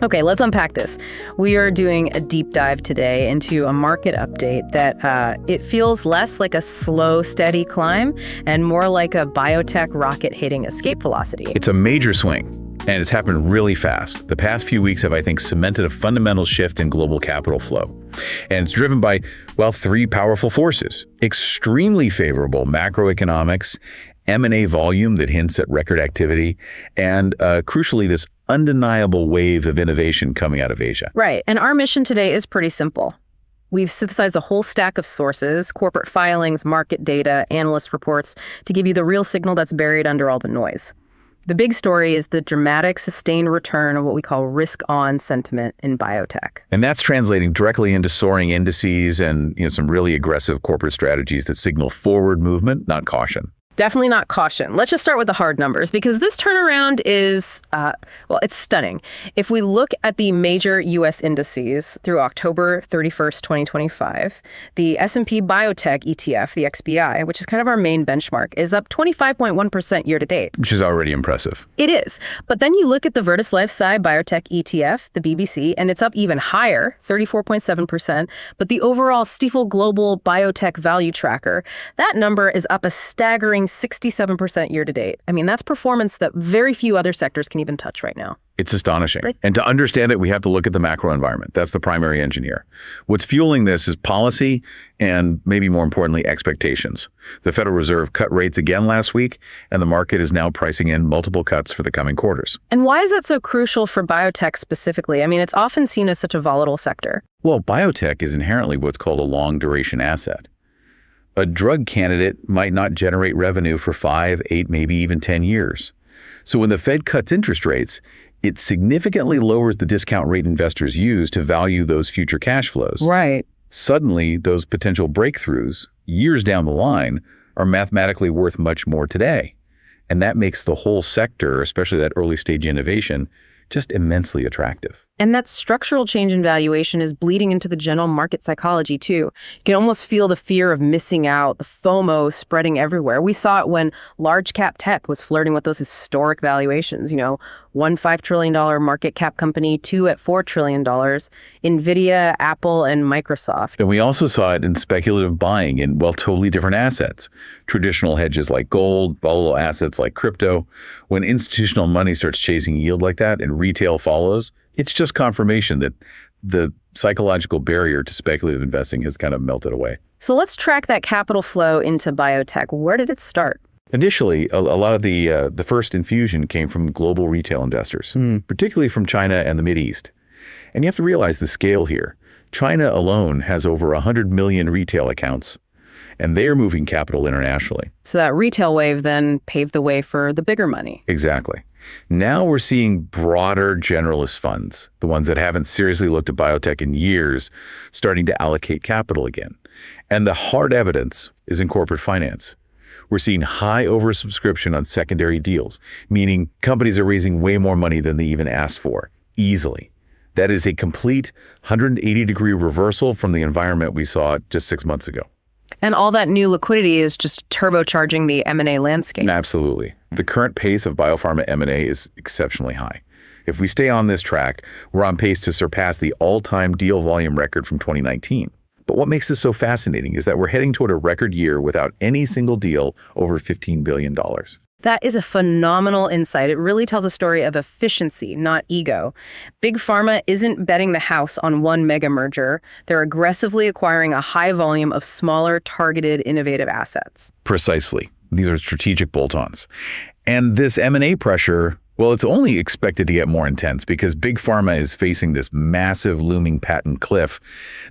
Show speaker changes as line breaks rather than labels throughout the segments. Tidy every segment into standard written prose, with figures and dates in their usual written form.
Okay, let's unpack this. We are doing a deep dive today into a market update that it feels less like a slow, steady climb and more like a biotech rocket hitting escape velocity.
It's a major swing, and it's happened really fast. The past few weeks have, I think, cemented a fundamental shift in global capital flow. And it's driven by, well, three powerful forces: extremely favorable macroeconomics, M&A volume that hints at record activity, and crucially, this undeniable wave of innovation coming out of Asia.
Right. And our mission today is pretty simple. We've synthesized a whole stack of sources, corporate filings, market data, analyst reports, to give you the real signal that's buried under all the noise. The big story is the dramatic, sustained return of what we call risk-on sentiment in biotech.
And that's translating directly into soaring indices and some really aggressive corporate strategies that signal forward movement, not caution.
Definitely not caution. Let's just start with the hard numbers, because this turnaround is, it's stunning. If we look at the major U.S. indices through October 31st, 2025, the S&P Biotech ETF, the XBI, which is kind of our main benchmark, is up 25.1% year to date.
Which is already impressive.
It is. But then you look at the Virtus LifeSci Biotech ETF, the BBC, and it's up even higher, 34.7%. But the overall Stifel Global Biotech Value Tracker, that number is up a staggering 67% year to date. I mean, that's performance that very few other sectors can even touch right now.
It's astonishing.
Right.
And to understand it, we have to look at the macro environment. That's the primary engine here. What's fueling this is policy and, maybe more importantly, expectations. The Federal Reserve cut rates again last week, and the market is now pricing in multiple cuts for the coming quarters.
And why is that so crucial for biotech specifically? I mean, it's often seen as such a volatile sector.
Well, biotech is inherently what's called a long duration asset. A drug candidate might not generate revenue for 5, 8, maybe even 10 years. So when the Fed cuts interest rates, it significantly lowers the discount rate investors use to value those future cash flows.
Right.
Suddenly, those potential breakthroughs, years down the line, are mathematically worth much more today. And that makes the whole sector, especially that early stage innovation, just immensely attractive.
And that structural change in valuation is bleeding into the general market psychology, too. You can almost feel the fear of missing out, the FOMO spreading everywhere. We saw it when large cap tech was flirting with those historic valuations, one $5 trillion market cap company, two at $4 trillion, NVIDIA, Apple, and Microsoft.
And we also saw it in speculative buying in, totally different assets. Traditional hedges like gold, volatile assets like crypto. When institutional money starts chasing yield like that and retail follows, it's just confirmation that the psychological barrier to speculative investing has kind of melted away.
So let's track that capital flow into biotech. Where did it start?
Initially, a lot of the first infusion came from global retail investors, particularly from China and the Mideast. And you have to realize the scale here. China alone has over 100 million retail accounts, and they're moving capital internationally.
So that retail wave then paved the way for the bigger money.
Exactly. Now we're seeing broader generalist funds, the ones that haven't seriously looked at biotech in years, starting to allocate capital again. And the hard evidence is in corporate finance. We're seeing high oversubscription on secondary deals, meaning companies are raising way more money than they even asked for, easily. That is a complete 180-degree reversal from the environment we saw just 6 months ago.
And all that new liquidity is just turbocharging the M&A landscape.
Absolutely. The current pace of biopharma M&A is exceptionally high. If we stay on this track, we're on pace to surpass the all-time deal volume record from 2019. But what makes this so fascinating is that we're heading toward a record year without any single deal over $15 billion.
That is a phenomenal insight. It really tells a story of efficiency, not ego. Big pharma isn't betting the house on one mega merger. They're aggressively acquiring a high volume of smaller, targeted, innovative assets.
Precisely. These are strategic bolt-ons. And this M&A pressure, well, it's only expected to get more intense because big pharma is facing this massive looming patent cliff.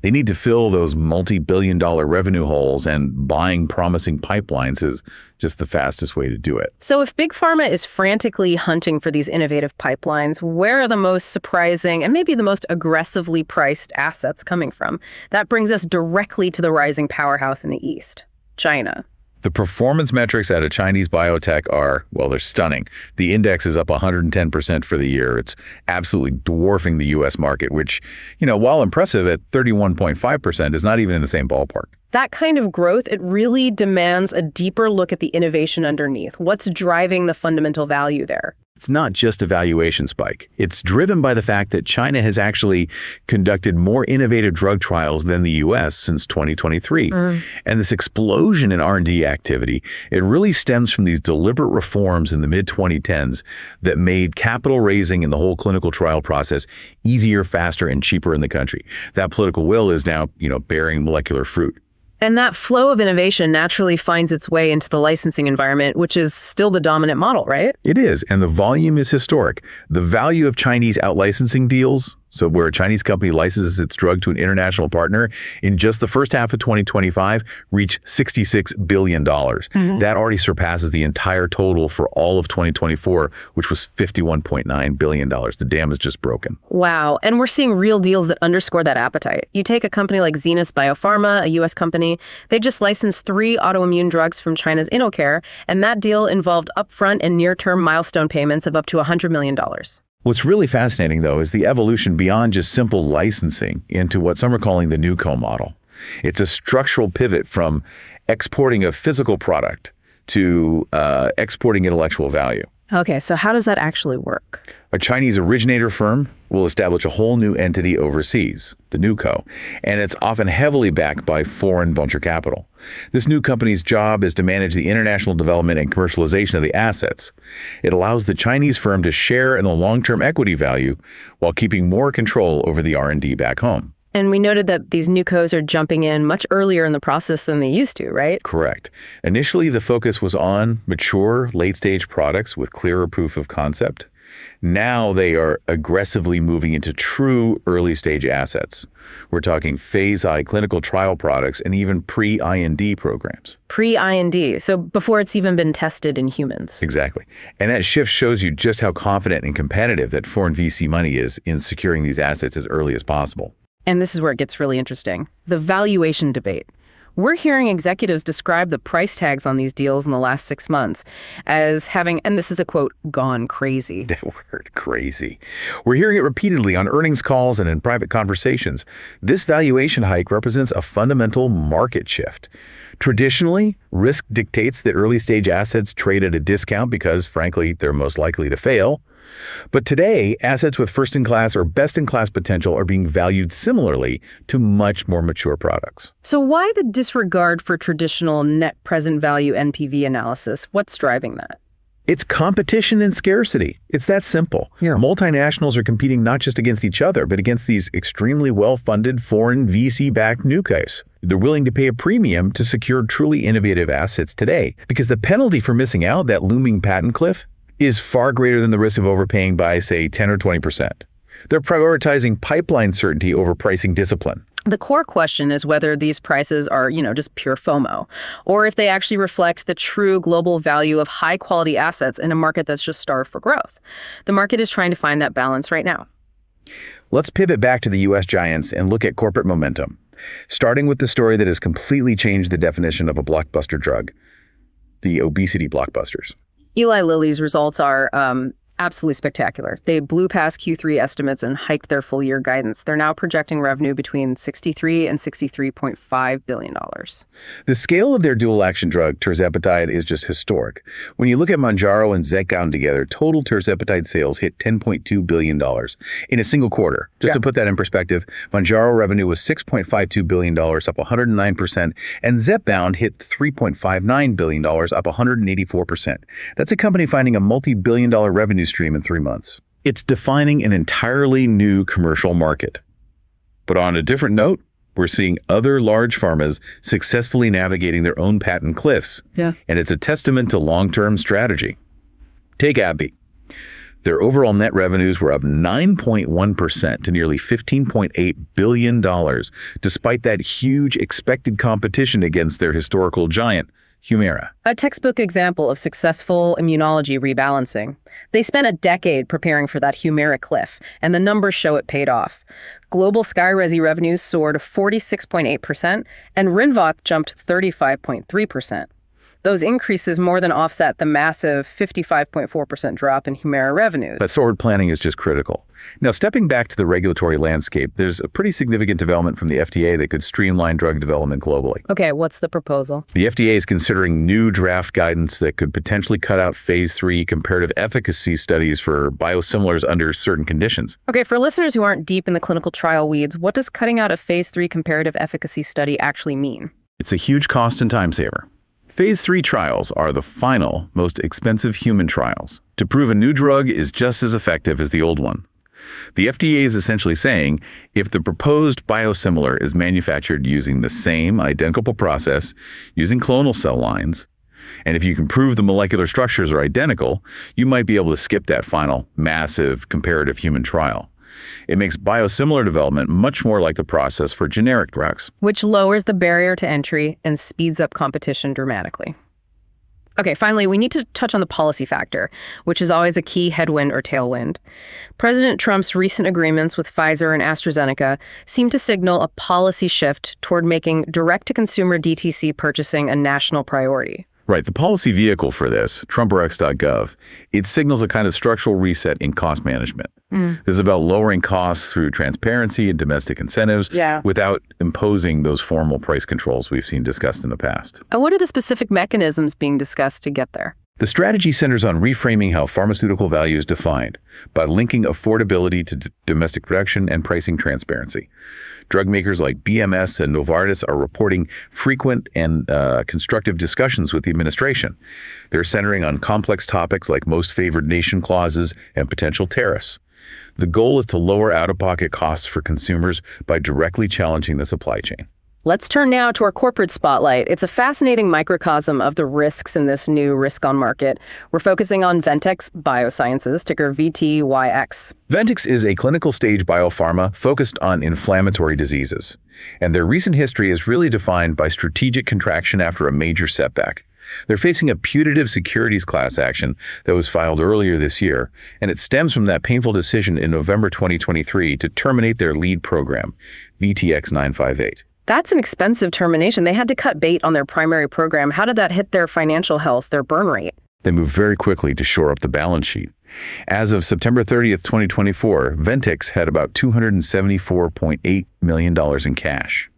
They need to fill those multi-billion-dollar revenue holes, and buying promising pipelines is just the fastest way to do it.
So if big pharma is frantically hunting for these innovative pipelines, where are the most surprising and maybe the most aggressively priced assets coming from? That brings us directly to the rising powerhouse in the East, China.
The performance metrics out of Chinese biotech are, well, they're stunning. The index is up 110% for the year. It's absolutely dwarfing the U.S. market, which, while impressive at 31.5%, is not even in the same ballpark.
That kind of growth, it really demands a deeper look at the innovation underneath. What's driving the fundamental value there?
It's not just a valuation spike. It's driven by the fact that China has actually conducted more innovative drug trials than the US since 2023. And this explosion in R&D activity, it really stems from these deliberate reforms in the mid-2010s that made capital raising and the whole clinical trial process easier, faster, and cheaper in the country. That political will is now, bearing molecular fruit.
And that flow of innovation naturally finds its way into the licensing environment, which is still the dominant model, right?
It is, and the volume is historic. The value of Chinese out-licensing deals, so where a Chinese company licenses its drug to an international partner, in just the first half of 2025, reached $66 billion. That already surpasses the entire total for all of 2024, which was $51.9 billion. The dam is just broken.
Wow. And we're seeing real deals that underscore that appetite. You take a company like Zenith Biopharma, a U.S. company, they just licensed 3 autoimmune drugs from China's InnoCare, and that deal involved upfront and near-term milestone payments of up to $100 million.
What's really fascinating, though, is the evolution beyond just simple licensing into what some are calling the NewCo model. It's a structural pivot from exporting a physical product to exporting intellectual value.
Okay, so how does that actually work?
A Chinese originator firm will establish a whole new entity overseas, the NewCo, and it's often heavily backed by foreign venture capital. This new company's job is to manage the international development and commercialization of the assets. It allows the Chinese firm to share in the long-term equity value while keeping more control over the R&D back home.
And we noted that these NewCos are jumping in much earlier in the process than they used to, right?
Correct. Initially, the focus was on mature, late-stage products with clearer proof of concept. Now they are aggressively moving into true early-stage assets. We're talking phase I clinical trial products and even pre-IND programs.
Pre-IND, so before it's even been tested in humans.
Exactly. And that shift shows you just how confident and competitive that foreign VC money is in securing these assets as early as possible.
And this is where it gets really interesting. The valuation debate. We're hearing executives describe the price tags on these deals in the last 6 months as having, and this is a quote, gone crazy.
That word, crazy. We're hearing it repeatedly on earnings calls and in private conversations. This valuation hike represents a fundamental market shift. Traditionally, risk dictates that early-stage assets trade at a discount because, frankly, they're most likely to fail. But today, assets with first-in-class or best-in-class potential are being valued similarly to much more mature products.
So why the disregard for traditional net present value NPV analysis? What's driving that?
It's competition and scarcity. It's that simple. Multinationals are competing not just against each other, but against these extremely well-funded foreign VC-backed NewCos. They're willing to pay a premium to secure truly innovative assets today because the penalty for missing out, that looming patent cliff, is far greater than the risk of overpaying by, say, 10 or 20%. They're prioritizing pipeline certainty over pricing discipline.
The core question is whether these prices are, just pure FOMO, or if they actually reflect the true global value of high-quality assets in a market that's just starved for growth. The market is trying to find that balance right now.
Let's pivot back to the U.S. giants and look at corporate momentum, starting with the story that has completely changed the definition of a blockbuster drug, the obesity blockbusters.
Eli Lilly's results are absolutely spectacular. They blew past Q3 estimates and hiked their full-year guidance. They're now projecting revenue between $63 and $63.5 billion.
The scale of their dual-action drug, tirzepatide, is just historic. When you look at Monjaro and Zepbound together, total tirzepatide sales hit $10.2 billion in a single quarter. Just to put that in perspective, Monjaro revenue was $6.52 billion, up 109%, and Zepbound hit $3.59 billion, up 184%. That's a company finding a multi-billion-dollar revenue stream in 3 months. It's defining an entirely new commercial market. But on a different note, we're seeing other large pharmas successfully navigating their own patent cliffs. And it's a testament to long-term strategy. Take AbbVie. Their overall net revenues were up 9.1% to nearly $15.8 billion, despite that huge expected competition against their historical giant, Humira.
A textbook example of successful immunology rebalancing. They spent a decade preparing for that Humira cliff, and the numbers show it paid off. Global Skyrizi revenues soared 46.8%, and Rinvoq jumped 35.3%. Those increases more than offset the massive 55.4% drop in Humira revenues.
But forward planning is just critical. Now, stepping back to the regulatory landscape, there's a pretty significant development from the FDA that could streamline drug development globally.
Okay, what's the proposal?
The FDA is considering new draft guidance that could potentially cut out phase 3 comparative efficacy studies for biosimilars under certain conditions.
Okay, for listeners who aren't deep in the clinical trial weeds, what does cutting out a phase 3 comparative efficacy study actually mean?
It's a huge cost and time saver. Phase 3 trials are the final, most expensive human trials to prove a new drug is just as effective as the old one. The FDA is essentially saying if the proposed biosimilar is manufactured using the same identical process, using clonal cell lines, and if you can prove the molecular structures are identical, you might be able to skip that final, massive, comparative human trial. It makes biosimilar development much more like the process for generic drugs.
Which lowers the barrier to entry and speeds up competition dramatically. Okay, finally, we need to touch on the policy factor, which is always a key headwind or tailwind. President Trump's recent agreements with Pfizer and AstraZeneca seem to signal a policy shift toward making direct-to-consumer DTC purchasing a national priority.
Right, the policy vehicle for this, TrumpRx.gov, it signals a kind of structural reset in cost management. This is about lowering costs through transparency and domestic incentives without imposing those formal price controls we've seen discussed in the past.
And what are the specific mechanisms being discussed to get there?
The strategy centers on reframing how pharmaceutical value is defined by linking affordability to domestic production and pricing transparency. Drug makers like BMS and Novartis are reporting frequent and constructive discussions with the administration. They're centering on complex topics like most favored nation clauses and potential tariffs. The goal is to lower out-of-pocket costs for consumers by directly challenging the supply chain.
Let's turn now to our corporate spotlight. It's a fascinating microcosm of the risks in this new risk-on market. We're focusing on Ventyx Biosciences, ticker VTYX.
Ventyx is a clinical-stage biopharma focused on inflammatory diseases, and their recent history is really defined by strategic contraction after a major setback. They're facing a putative securities class action that was filed earlier this year, and it stems from that painful decision in November 2023 to terminate their lead program, VTX 958.
That's an expensive termination. They had to cut bait on their primary program. How did that hit their financial health, their burn rate?
They moved very quickly to shore up the balance sheet. As of September 30th, 2024, Ventyx had about $274.8 million in cash.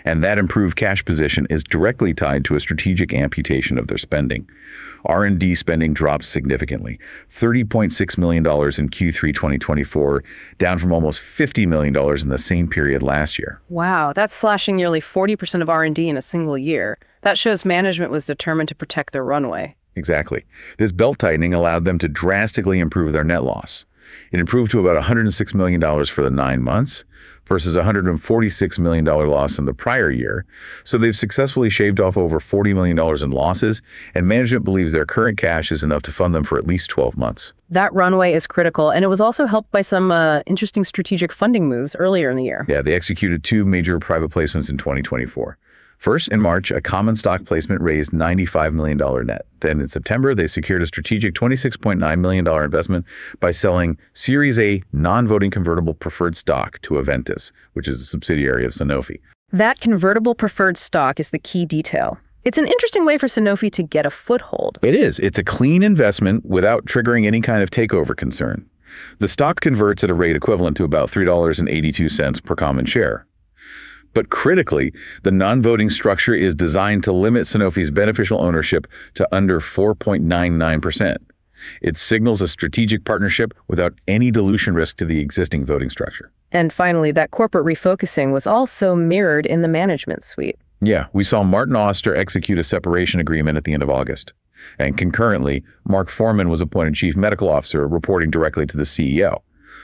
And that improved cash position is directly tied to a strategic amputation of their spending. R&D spending dropped significantly, $30.6 million in Q3 2024, down from almost $50 million in the same period last year.
Wow, that's slashing nearly 40% of R&D in a single year. That shows management was determined to protect their runway.
Exactly. This belt-tightening allowed them to drastically improve their net loss. It improved to about $106 million for the 9 months versus a $146 million loss in the prior year. So they've successfully shaved off over $40 million in losses, and management believes their current cash is enough to fund them for at least 12 months.
That runway is critical, and it was also helped by some interesting strategic funding moves earlier in the year.
Yeah, they executed 2 major private placements in 2024. First, in March, a common stock placement raised $95 million net. Then in September, they secured a strategic $26.9 million investment by selling Series A non-voting convertible preferred stock to Aventis, which is a subsidiary of Sanofi.
That convertible preferred stock is the key detail. It's an interesting way for Sanofi to get a foothold.
It is. It's a clean investment without triggering any kind of takeover concern. The stock converts at a rate equivalent to about $3.82 per common share. But critically, the non-voting structure is designed to limit Sanofi's beneficial ownership to under 4.99%. It signals a strategic partnership without any dilution risk to the existing voting structure.
And finally, that corporate refocusing was also mirrored in the management suite.
Yeah, we saw Martin Auster execute a separation agreement at the end of August. And concurrently, Mark Foreman was appointed chief medical officer, reporting directly to the CEO.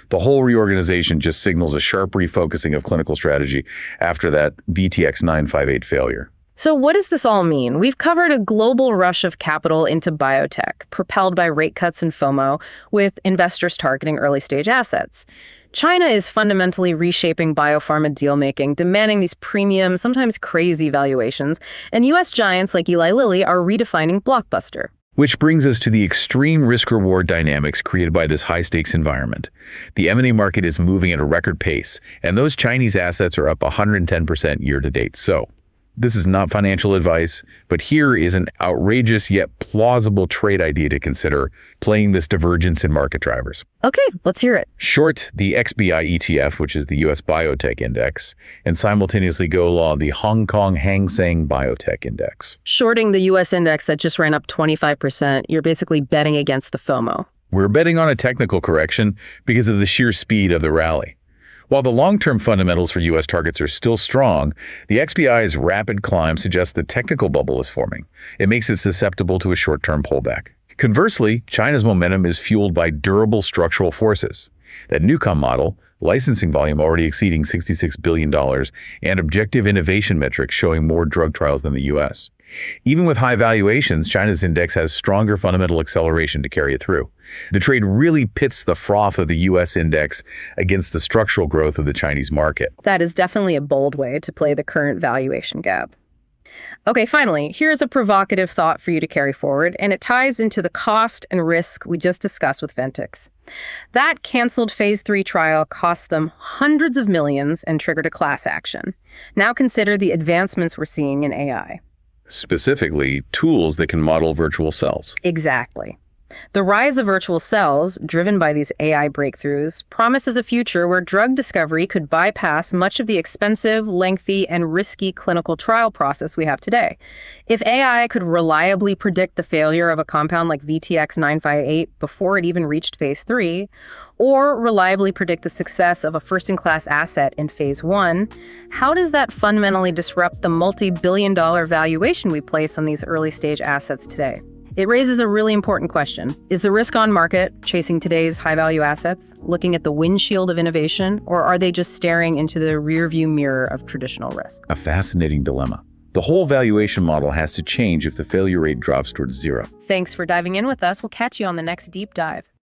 The whole reorganization just signals a sharp refocusing of clinical strategy after that VTX 958 failure.
So what does this all mean? We've covered a global rush of capital into biotech, propelled by rate cuts and FOMO, with investors targeting early-stage assets. China is fundamentally reshaping biopharma deal-making, demanding these premium, sometimes crazy valuations, and U.S. giants like Eli Lilly are redefining blockbuster.
Which brings us to the extreme risk-reward dynamics created by this high-stakes environment. The M&A market is moving at a record pace, and those Chinese assets are up 110% year-to-date. So, This is not financial advice, but here is an outrageous yet plausible trade idea to consider, playing this divergence in market drivers.
Okay, let's hear it.
Short the XBI ETF, which is the US Biotech Index, and simultaneously go long the Hong Kong Hang Seng Biotech Index.
Shorting the US index that just ran up 25%, you're basically betting against the FOMO.
We're betting on a technical correction because of the sheer speed of the rally. While the long-term fundamentals for U.S. targets are still strong, the XBI's rapid climb suggests the technical bubble is forming. It makes it susceptible to a short-term pullback. Conversely, China's momentum is fueled by durable structural forces. That Newcomb model, licensing volume already exceeding $66 billion, and objective innovation metrics showing more drug trials than the U.S. Even with high valuations, China's index has stronger fundamental acceleration to carry it through. The trade really pits the froth of the U.S. index against the structural growth of the Chinese market.
That is definitely a bold way to play the current valuation gap. Okay, finally, here's a provocative thought for you to carry forward, and it ties into the cost and risk we just discussed with Ventyx. That canceled phase 3 trial cost them hundreds of millions and triggered a class action. Now consider the advancements we're seeing in AI.
Specifically, tools that can model virtual cells.
Exactly. The rise of virtual cells, driven by these AI breakthroughs, promises a future where drug discovery could bypass much of the expensive, lengthy, and risky clinical trial process we have today. If AI could reliably predict the failure of a compound like VTX 958 before it even reached phase 3, or reliably predict the success of a first-in-class asset in phase 1, how does that fundamentally disrupt the multi-billion-dollar valuation we place on these early-stage assets today? It raises a really important question. Is the risk-on market chasing today's high-value assets, looking at the windshield of innovation, or are they just staring into the rearview mirror of traditional risk?
A fascinating dilemma. The whole valuation model has to change if the failure rate drops towards zero.
Thanks for diving in with us. We'll catch you on the next deep dive.